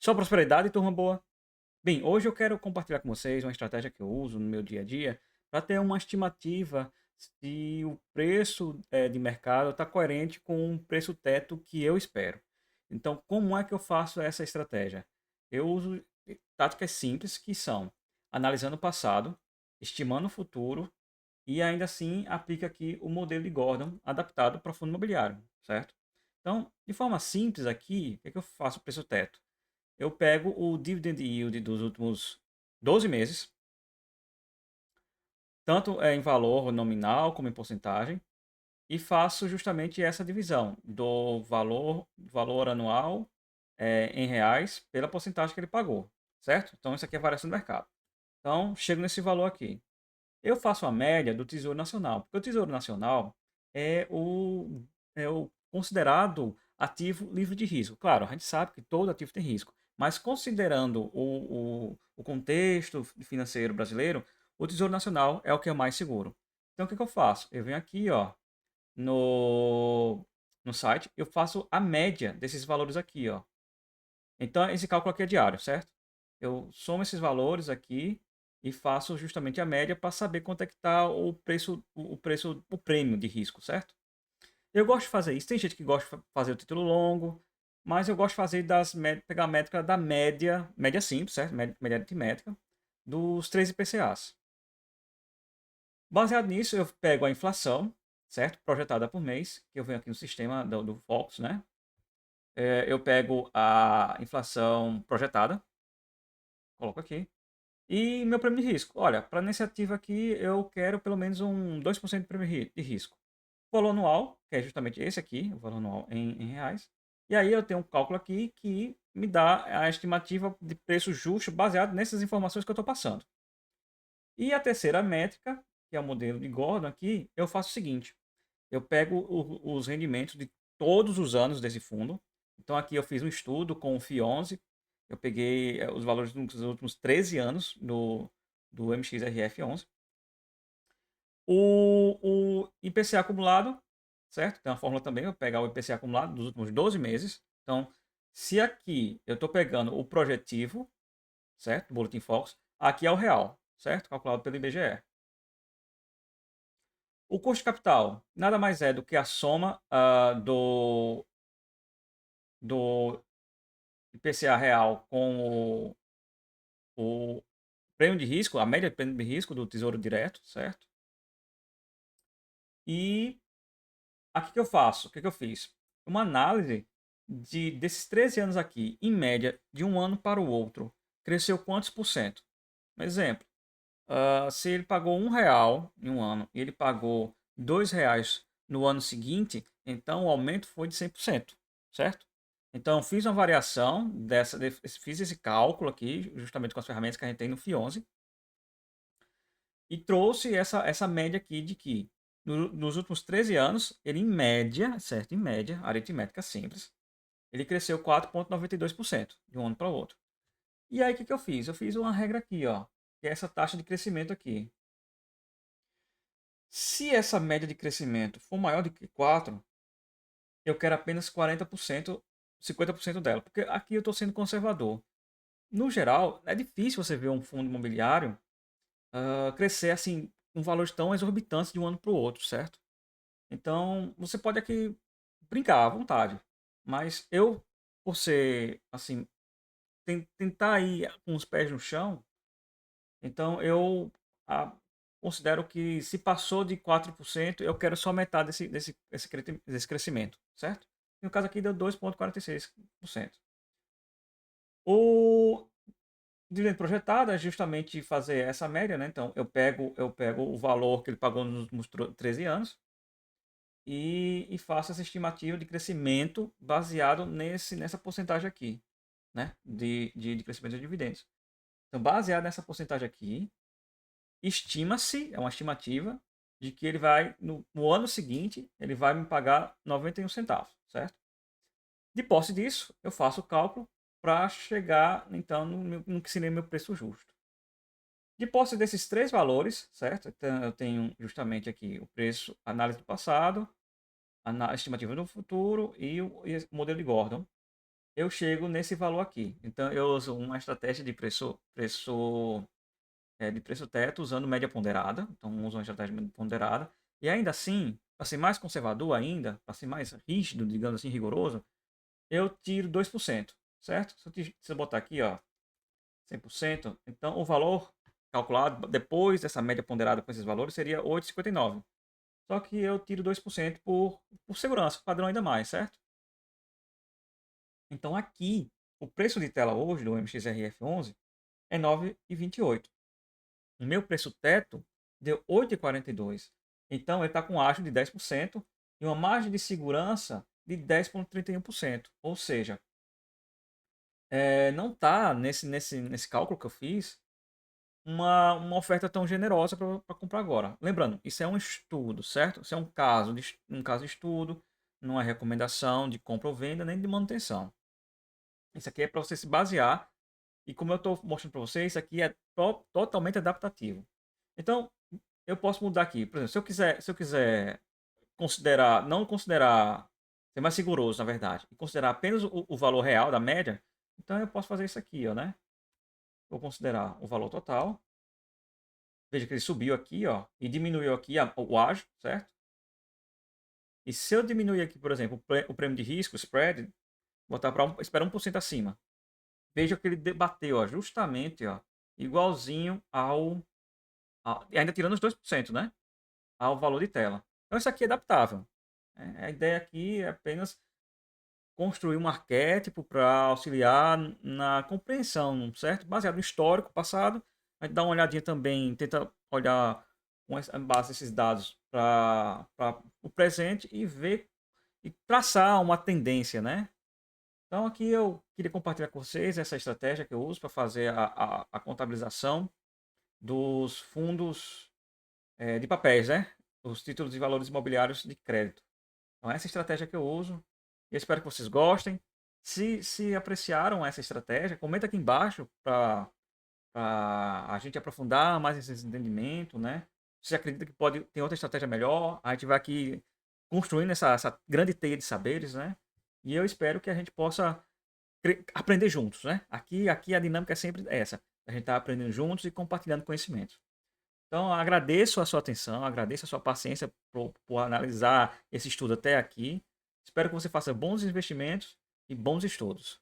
Só prosperidade, turma boa? Bem, hoje eu quero compartilhar com vocês uma estratégia que eu uso no meu dia a dia para ter uma estimativa se o preço de mercado está coerente com o preço teto que eu espero. Então, como é que eu faço essa estratégia? Eu uso táticas simples que são analisando o passado, estimando o futuro e ainda assim aplica aqui o modelo de Gordon adaptado para fundo imobiliário, certo? Então, de forma simples aqui, o que é que eu faço o preço teto? Eu pego o dividend yield dos últimos 12 meses, tanto em valor nominal como em porcentagem, e faço justamente essa divisão do valor anual em reais pela porcentagem que ele pagou, certo? Então, isso aqui é a variação do mercado. Então, chego nesse valor aqui. Eu faço a média do Tesouro Nacional, porque o Tesouro Nacional é o considerado ativo livre de risco. Claro, a gente sabe que todo ativo tem risco, mas considerando o contexto financeiro brasileiro, o Tesouro Nacional é o que é mais seguro. Então, o que eu faço? Eu venho aqui, ó, no site, eu faço a média desses valores aqui, ó. Então, esse cálculo aqui é diário, certo? Eu somo esses valores aqui e faço justamente a média para saber quanto é que está o prêmio de risco, certo? Eu gosto de fazer isso. Tem gente que gosta de fazer o título longo, mas eu gosto de fazer pegar a métrica da média simples, certo? Média aritmética, dos 3 IPCAs. Baseado nisso, eu pego a inflação, certo? Projetada por mês, que eu venho aqui no sistema do Fox, né? Eu pego a inflação projetada, coloco aqui. E meu prêmio de risco. Olha, para iniciativa aqui eu quero pelo menos um 2% de prêmio de risco. O valor anual, que é justamente esse aqui, o valor anual em reais. E aí eu tenho um cálculo aqui que me dá a estimativa de preço justo baseado nessas informações que eu estou passando. E a terceira métrica, que é o modelo de Gordon aqui, eu faço o seguinte. Eu pego os rendimentos de todos os anos desse fundo. Então aqui eu fiz um estudo com o FI11. Eu peguei os valores dos últimos 13 anos do MXRF11. O IPCA acumulado, certo? Tem uma fórmula também, eu vou pegar o IPCA acumulado dos últimos 12 meses. Então, se aqui eu estou pegando o projetivo, certo? Boletim Fox, aqui é o real, certo? Calculado pelo IBGE. O custo de capital nada mais é do que a soma do IPCA real com o prêmio de risco, a média de prêmio de risco do Tesouro Direto, certo? E aqui que eu faço, o que eu fiz? Uma análise desses 13 anos aqui, em média, de um ano para o outro, cresceu quantos por cento? Um exemplo, se ele pagou R$ 1 em um ano e ele pagou R$ 2 no ano seguinte, então o aumento foi de 100%, certo? Então fiz uma variação fiz esse cálculo aqui, justamente com as ferramentas que a gente tem no FI11, e trouxe essa média aqui de que nos últimos 13 anos, ele em média, certo? Em média, aritmética simples, ele cresceu 4,92% de um ano para o outro. E aí o que eu fiz? Eu fiz uma regra aqui, ó, que é essa taxa de crescimento aqui. Se essa média de crescimento for maior do que 4, eu quero apenas 40%, 50% dela, porque aqui eu estou sendo conservador. No geral, é difícil você ver um fundo imobiliário crescer assim, um valor tão exorbitante de um ano para o outro, certo? Então, você pode aqui brincar à vontade, mas eu, por ser assim, tentar ir com os pés no chão, então eu ah, considero que se passou de 4%, eu quero só metade desse crescimento, certo? No caso aqui deu 2,46%. O dividendo projetado é justamente fazer essa média, né? Então eu pego o valor que ele pagou nos últimos 13 anos e faço essa estimativa de crescimento baseado nessa porcentagem aqui, né? De crescimento de dividendos. Então, baseado nessa porcentagem aqui, estima-se, é uma estimativa, de que ele vai, no ano seguinte, ele vai me pagar 91 centavos, certo? De posse disso, eu faço o cálculo para chegar, então, no que seria meu preço justo. De posse desses três valores, certo? Então, eu tenho justamente aqui o preço, análise do passado, a estimativa do futuro e o modelo de Gordon. eu chego nesse valor aqui. Então, eu uso uma estratégia de de preço teto usando média ponderada. Então, uso uma estratégia de média ponderada. E ainda assim, para ser mais conservador ainda, para ser mais rígido, digamos assim, rigoroso, eu tiro 2%, certo? Se eu botar aqui, ó, 100%, então o valor calculado depois dessa média ponderada com esses valores seria 8,59. Só que eu tiro 2% por segurança, padrão ainda mais, certo? Então aqui, o preço de tela hoje do MXRF11 é 9,28. O meu preço teto deu 8,42. Então ele está com um ágio de 10% e uma margem de segurança de 10,31%. Ou seja, não está nesse cálculo que eu fiz uma oferta tão generosa para comprar agora. Lembrando, isso é um estudo, certo? Isso é um caso de estudo, não é recomendação de compra ou venda, nem de manutenção. Isso aqui é para você se basear. E como eu estou mostrando para vocês, isso aqui é totalmente adaptativo. Então, eu posso mudar aqui. Por exemplo, se eu quiser considerar, não considerar, ser mais rigoroso, na verdade, e considerar apenas o valor real da média, então eu posso fazer isso aqui, ó, né? Vou considerar o valor total. Veja que ele subiu aqui, ó, e diminuiu aqui o ágio, certo? E se eu diminuir aqui, por exemplo, o prêmio de risco, o spread, botar para esperar 1% acima. Veja que ele debateu, ó, justamente, ó, igualzinho ainda tirando os 2%, né? Ao valor de tela. Então isso aqui é adaptável. A ideia aqui é apenas construir um arquétipo para auxiliar na compreensão, certo? Baseado no histórico passado, a gente dá uma olhadinha também, tenta olhar com base nesses dados para o presente e ver e traçar uma tendência, né? Então aqui eu queria compartilhar com vocês essa estratégia que eu uso para fazer a contabilização dos fundos de papéis, né? Os títulos de valores imobiliários de crédito. Então, essa estratégia que eu uso. Eu espero que vocês gostem. Se apreciaram essa estratégia, comenta aqui embaixo para a gente aprofundar mais esse entendimento, né? Se acredita que tem outra estratégia melhor, a gente vai aqui construindo essa grande teia de saberes, né? E eu espero que a gente possa aprender juntos, né? Aqui a dinâmica é sempre essa. A gente está aprendendo juntos e compartilhando conhecimentos. Então, agradeço a sua atenção, agradeço a sua paciência por analisar esse estudo até aqui. Espero que você faça bons investimentos e bons estudos.